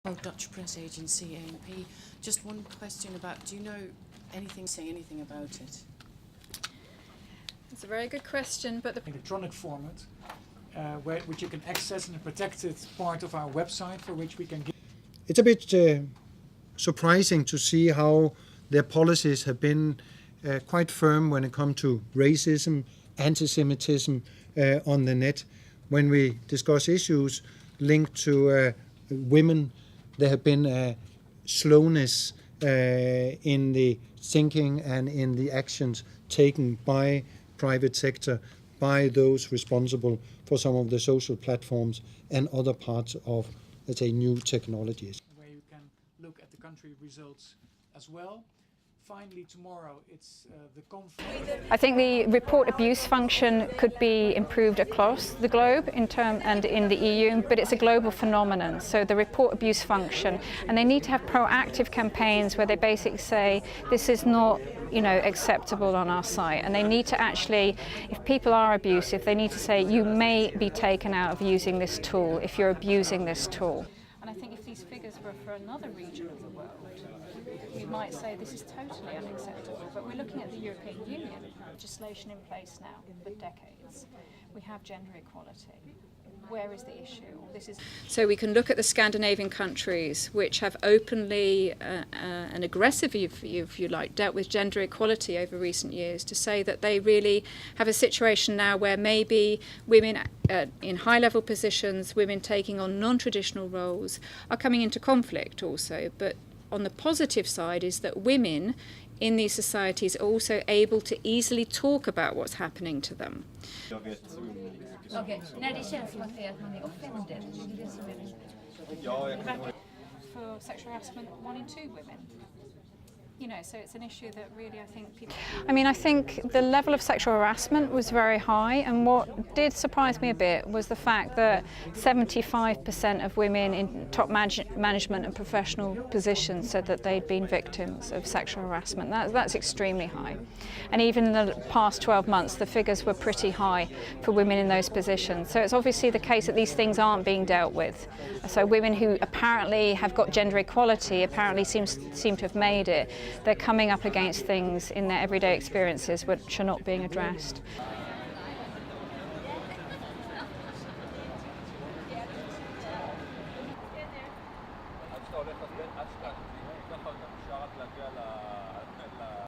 Oh, Dutch press agency ANP. Just one question about, do you know anything, say anything about it? It's a very good question, but the electronic format, which you can access in a protected part of our website, for which we can give. It's a bit surprising to see how their policies have been quite firm when it comes to racism, anti-Semitism on the net. When we discuss issues linked to women, there have been slowness in the thinking and in the actions taken by private sector, by those responsible for some of the social platforms and other parts of, let's say, new technologies. Where you can look at the country results as well. Finally, tomorrow it's the conference. I think the report abuse function could be improved across the globe and in the EU, but it's a global phenomenon. So the report abuse function, and they need to have proactive campaigns where they basically say this is not, acceptable on our site, and they need to actually, if people are abusive, they need to say you may be taken out of using this tool if you're abusing this tool. And I think if these figures were for another region of the world, we might say this is totally unacceptable, but we're looking at the European Union, legislation in place now for decades. We have gender equality. Where is the issue? So we can look at the Scandinavian countries, which have openly and aggressively, if you like, dealt with gender equality over recent years, to say that they really have a situation now where maybe women in high-level positions, women taking on non-traditional roles, are coming into conflict also. But on the positive side is that women in these societies are also able to easily talk about what's happening to them. Okej, när det känns som att man är offended, det är det som är... For sexual harassment, 1 in 2 women. So it's an issue that really I think people... I think the level of sexual harassment was very high, and what did surprise me a bit was the fact that 75% of women in top management and professional positions said that they'd been victims of sexual harassment. That's extremely high. And even in the past 12 months, the figures were pretty high for women in those positions. So it's obviously the case that these things aren't being dealt with. So women who apparently have got gender equality, apparently seem to have made it, they're coming up against things in their everyday experiences which are not being addressed.